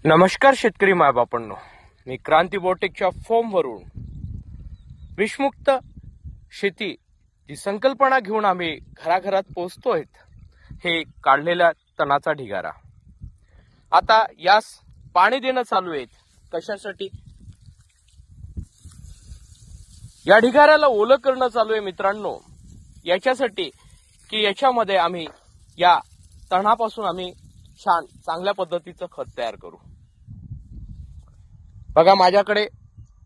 नमस्कार शेतकरी मायबापांनो, मी क्रांती बोटेकच्या फॉर्मवरून विषमुक्त शेती जी संकल्पना घेऊन आम्ही घराघरात पोहोचतोय, हे काढलेल्या तणाचा ढिगारा. आता यास पाणी देणं चालू आहे. कशासाठी? या ढिगाऱ्याला ओलं करणं चालू आहे मित्रांनो, याच्यासाठी की याच्यामध्ये आम्ही या तणापासून आम्ही छान चांगल्या पद्धतीचं खत तयार करू. बघा, माझ्याकडे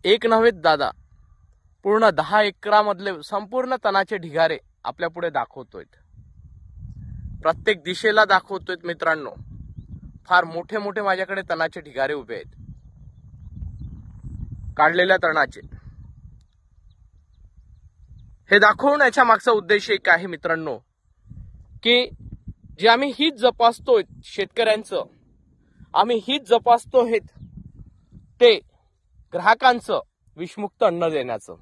एक नव्हे दादा, पूर्ण 10 एकरामधले संपूर्ण तणाचे ढिगारे आपल्या पुढे दाखवतोय. प्रत्येक दिशेला दाखवतोय मित्रांनो. फार मोठे मोठे माझ्याकडे तणाचे ढिगारे उभे आहेत, काढलेल्या तणाचे. हे दाखवण्याच्या मागचा उद्देश एक आहे मित्रांनो, की जे आम्ही हीच जपासतोय शेतकऱ्यांचं, आम्ही हीच जपासतोय ते ग्राहकांचं विषमुक्त अन्न देण्याचं.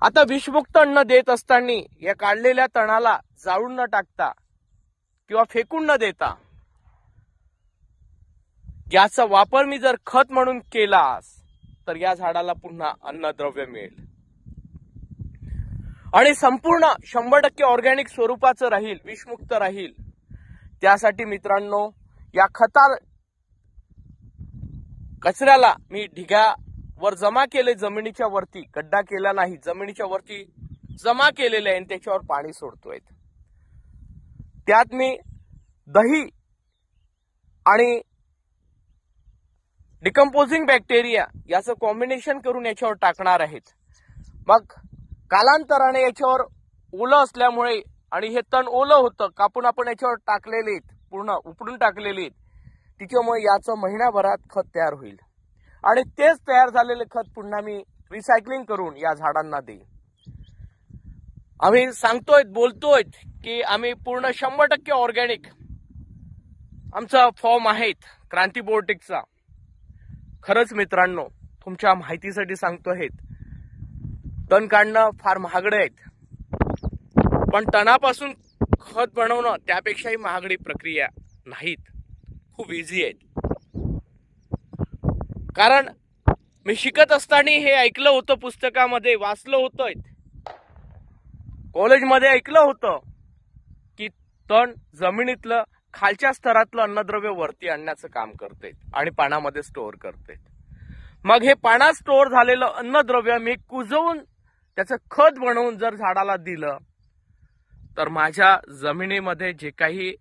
आता विषमुक्त अन्न देत असताना या काढलेल्या तणाला जाळून न टाकता किंवा फेकून न देता याचा वापर मी जर खत म्हणून केलास तर या झाडाला पुन्हा अन्नद्रव्य मिळेल आणि संपूर्ण 100% ऑर्गॅनिक स्वरूपाचं राहील, विषमुक्त राहील. त्यासाठी मित्रांनो, या कचऱ्याला मी ढिगावर जमा केले, जमिनीच्या वरती गड्डा केला नाही, जमिनीच्या वरती जमा केलेले आहे आणि त्याच्यावर पाणी सोडतोय. त्यात मी दही आणि डिकम्पोजिंग बॅक्टेरिया याचं कॉम्बिनेशन करून याच्यावर टाकणार आहेत. मग कालांतराने याच्यावर ओलं असल्यामुळे आणि हे तण ओलं होतं, कापून आपण याच्यावर टाकलेले, पूर्ण उपडून टाकलेले, तिच्यामुळे याचं महिनाभरात खत तयार होईल आणि तेच तयार झालेले खत पुन्हा मी रिसायकलिंग करून या झाडांना देईन. आम्ही सांगतोय, बोलतोय की आम्ही पूर्ण 100% ऑर्गॅनिक आमचा फॉर्म आहे क्रांती बोटेकचा. खरंच मित्रांनो, तुमच्या माहितीसाठी सांगतोय, तण काढणं फार महागडे आहेत, पण तणापासून खत बनवणं त्यापेक्षाही महागडी प्रक्रिया नाहीत, खूप इझी आहेत. कारण मी शिकत असताना हे ऐकलं होतं, पुस्तकामध्ये वाचलं होतं, कॉलेजमध्ये ऐकलं होतं की तण जमिनीतलं खालच्या स्तरातलं अन्नद्रव्य वरती आणण्याचं काम करते आणि पाण्यामध्ये स्टोअर करते. मग हे पाण्यात स्टोअर झालेलं अन्नद्रव्य मी कुजवून त्याचं खत बनवून जर झाडाला दिलं तर माझ्या जमिनीमध्ये जे काही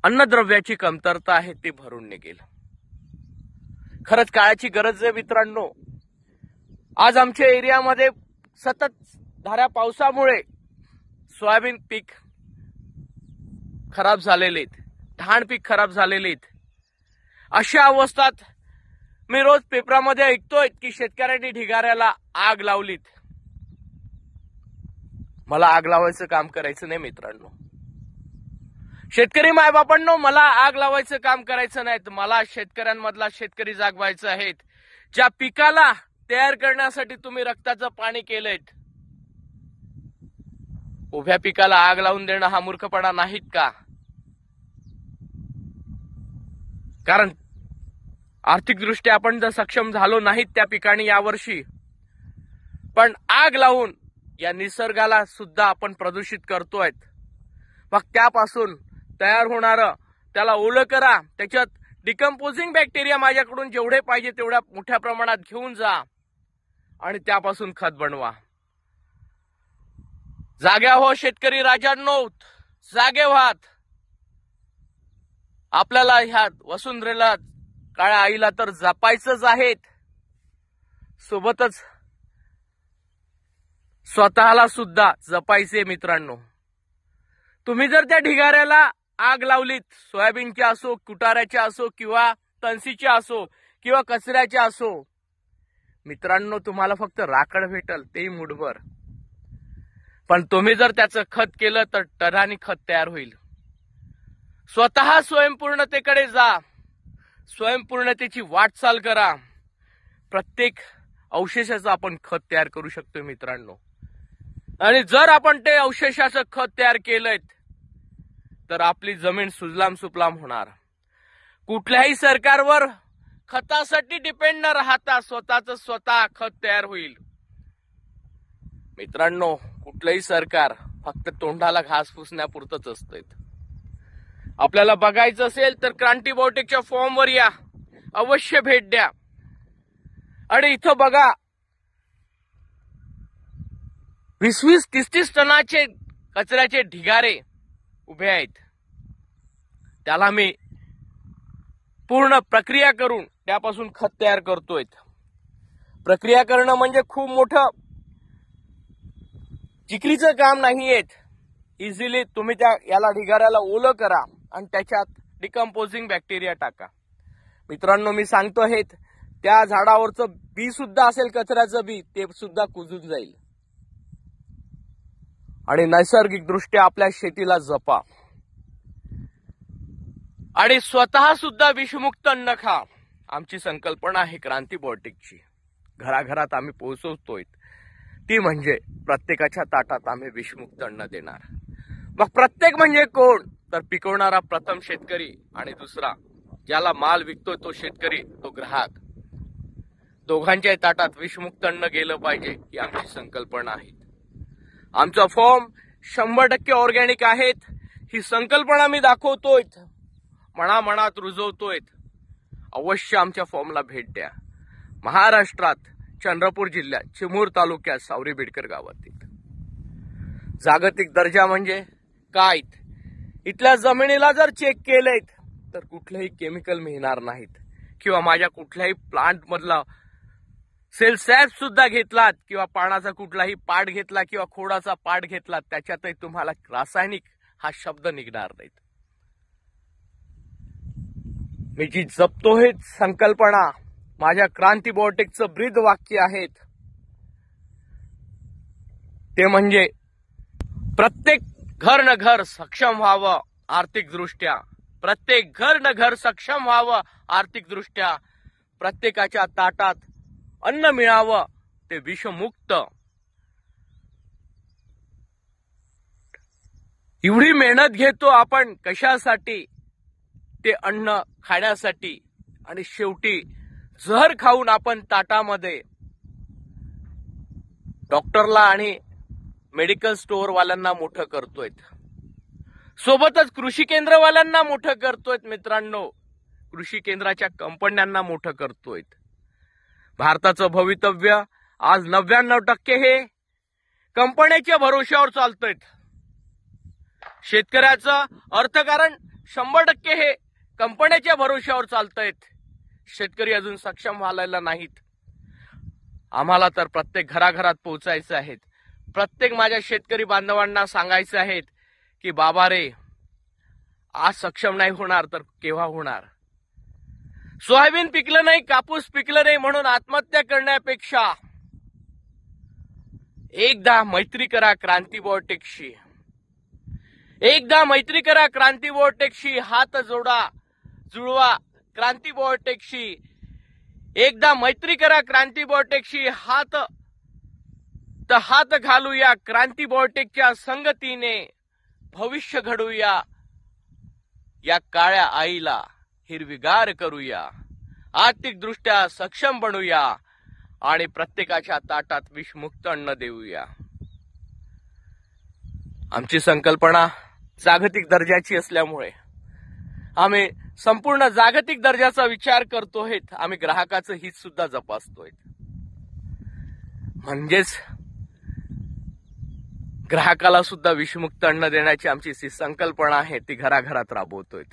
अन्नद्रव्याची कमतरता आहे ती भरून निघेल. खरंच काळाची गरज आहे मित्रांनो. आज आमच्या एरियामध्ये सतत धाऱ्या पावसामुळे सोयाबीन पीक खराब झालेले आहेत, धान पीक खराब झालेले आहेत. अशा अवस्थेत मी रोज पेपरामध्ये ऐकतोय की शेतकऱ्यांनी ढिगाऱ्याला आग लावलीत. मला आग लावायचं काम करायचं नाही मित्रांनो. शेतकरी मायबापांनो, मला आग लावायचं काम करायचं नाही. मला शेतकऱ्यांमधला शेतकरी जागवायचं आहे. ज्या पिकाला तयार करण्यासाठी तुम्ही रक्ताचं पाणी केलंय, उभ्या पिकाला आग लावून देणं हा मूर्खपणा नाहीत का? कारण आर्थिकदृष्ट्या आपण जर सक्षम झालो नाहीत त्या पिकाणी यावर्षी, पण आग लावून या निसर्गाला सुद्धा आपण प्रदूषित करतोय. मग त्यापासून तयार होणारं त्याला ओलं करा, त्याच्यात डिकम्पोजिंग बॅक्टेरिया माझ्याकडून जेवढे पाहिजे तेवढ्या मोठ्या प्रमाणात घेऊन जा आणि त्यापासून खत बनवा. जाग्या हो शेतकरी राजांनो, जागे व्हात. आपल्याला ह्या वसुंधरेला, काळ्या आईला तर जपायचंच आहे, सोबतच स्वतःला सुद्धा जपायचे मित्रांनो. तुम्ही जर त्या ढिगाऱ्याला आग लावलीत, सोयाबीनच्या असो, कुटाऱ्याच्या असो किंवा तणसीच्या असो किंवा कचऱ्याच्या असो, मित्रांनो तुम्हाला फक्त राखड भेटल, तेही मुठभर. पण तुम्ही जर त्याचं खत केलं तर टनानी खत तयार होईल. स्वतः स्वयंपूर्णतेकडे जा, स्वयंपूर्णतेची वाटचाल करा. प्रत्येक अवशेषाचं आपण खत तयार करू शकतो मित्रांनो. आणि जर आपण ते अवशेषाचं खत तयार केलंय तर आपली जमीन सुजलाम सुफलाम होणार. कुठल्याही सरकारवर खतासाठी डिपेंड न राहता स्वतः खत तयार होईल. मित्रांनो, कुठलंही सरकार फक्त तोंडाला घास पुसण्यापुरतंच असतं. आपल्याला बघायचं असेल तर क्रांती बायोटेकच्या फॉर्मवर या, अवश्य भेट द्या. आणि इथं बघा 20-20, 30-30 टनाचे कचऱ्याचे ढिगारे उभे आहेत. त्याला मी पूर्ण प्रक्रिया करून त्यापासून खत तयार करतोय. प्रक्रिया करणं म्हणजे खूप मोठं जिकरीचं काम नाहीये. इझिली तुम्ही याला ढिगाऱ्याला ओलं करा आणि त्याच्यात डिकम्पोजिंग बॅक्टेरिया टाका. मित्रांनो, मी सांगतो हे, त्या झाडावरचं बी सुद्धा असेल, कचऱ्याचं बी, ते सुद्धा कुजून जाईल. आणि नैसर्गिक दृष्ट्या आपल्या शेतीला जपा आणि स्वतः सुद्धा विषमुक्त अन्न खा. आमची संकल्पना आहे क्रांती बायोटेकची. घराघरात आम्ही पोहोचवतोय. ती म्हणजे प्रत्येकाच्या ताटात आम्ही विषमुक्त अन्न देणार. मग प्रत्येक म्हणजे कोण? तर पिकवणारा प्रथम शेतकरी आणि दुसरा ज्याला माल विकतोय तो शेतकरी, तो ग्राहक. दोघांच्या ताटात विषमुक्त अन्न गेलं पाहिजे ही आमची संकल्पना आहे. आमचा फॉर्म 100% ऑर्गॅनिक आहेत. ही संकल्पना मी दाखवतोय, मनामनात रुजवतोय. अवश्य आमच्या फॉर्मला भेट द्या. महाराष्ट्रात चंद्रपूर जिल्ह्यात चिमूर तालुक्यात सावरी बिडकर गावातील. जागतिक दर्जा म्हणजे काय? इथल्या जमिनीला जर चेक केलेत तर कुठलेही केमिकल मिळणार नाहीत, किंवा माझ्या कुठल्याही प्लांट मधला सेल सॅप सुद्धा घेतलात किंवा पानाचा कुठलाही पाट घेतला किंवा खोडाचा पाट घेतला, त्याच्यातही तुम्हाला रासायनिक हा शब्द निघणार नाहीत. मी जी जपतो हे संकल्पना माझ्या क्रांती बायोटेकचं ब्रीद वाक्य आहेत, ते म्हणजे प्रत्येक घर न घर सक्षम व्हावं आर्थिक दृष्ट्या. प्रत्येक घर न घर सक्षम व्हावं आर्थिक दृष्ट्या. प्रत्येकाच्या ताटात अन्न मिळावं ते विषमुक्त. एवढी मेहनत घेतो आपण कशासाठी? ते अन्न खाण्यासाठी. आणि शेवटी जहर खाऊन आपण ताटामध्ये डॉक्टरला आणि मेडिकल स्टोअर वाल्यांना मोठं करतोय, सोबतच कृषी केंद्रवाल्यांना मोठं करतोय. मित्रांनो, कृषी केंद्राच्या कंपन्यांना मोठं करतोय. भारताचं भवितव्य आज 99% हे कंपन्यांच्या भरोश्यावर चालतंय. शेतकऱ्याचं अर्थकारण 100% हे कंपन्यांच्या भरोश्यावर चालतंय. शेतकरी अजून सक्षम व्हायला नाहीत. आम्हाला तर प्रत्येक घराघरात पोहोचायचं आहे. प्रत्येक माझ्या शेतकरी बांधवांना सांगायचं आहे की बाबा रे, आज सक्षम नाही होणार तर केव्हा होणार? सोयाबीन पिकलं नाही, कापूस पिकलं नाही म्हणून आत्महत्या करण्यापेक्षा एकदा मैत्री करा क्रांती बायोटेकशी. एकदा मैत्री करा क्रांती बायोटेकशी. हात जुळवा क्रांती बायोटेकशी. एकदा मैत्री करा क्रांती बायोटेकशी. हात घालूया क्रांती बायोटेकच्या संगतीने. भविष्य घडूया, या काळ्या आईला हिरवीगार करूया. आर्थिक दृष्ट्या सक्षम बनूया आणि प्रत्येकाच्या ताटात विषमुक्त अन्न देऊया. आमची संकल्पना जागतिक दर्जाची असल्यामुळे आम्ही संपूर्ण जागतिक दर्जाचा विचार करतोय. आम्ही ग्राहकाचं हित सुद्धा जपासतोय. म्हणजेच ग्राहकाला सुद्धा विषमुक्त अन्न देण्याची आमची संकल्पना आहे, ती घराघरात राबवतोय.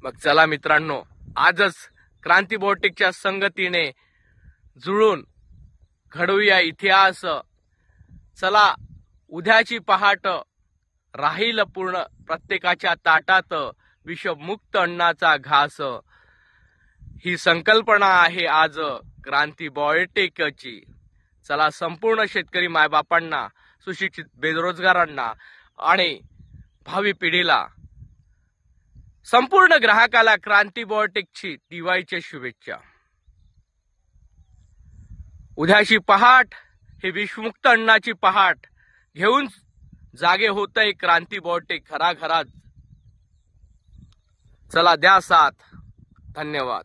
मग चला मित्रांनो, आजच क्रांती बायोटेकच्या संगतीने जुळून घडवूया इतिहास. चला, उद्याची पहाट राहील पूर्ण प्रत्येकाच्या ताटात विषमुक्त अन्नाचा घास. ही संकल्पना आहे आज क्रांती बायोटेकची. चला, संपूर्ण शेतकरी मायबापांना, सुशिक्षित बेरोजगारांना आणि भावी पिढीला, संपूर्ण ग्राहकाला क्रांती बायोटेकची दिवाळीच्या शुभेच्छा. उद्याची पहाट ही विषमुक्त अन्नाची पहाट घेऊन जागे होतंय क्रांती बायोटेक घराघरात. चला द्या साथ. धन्यवाद.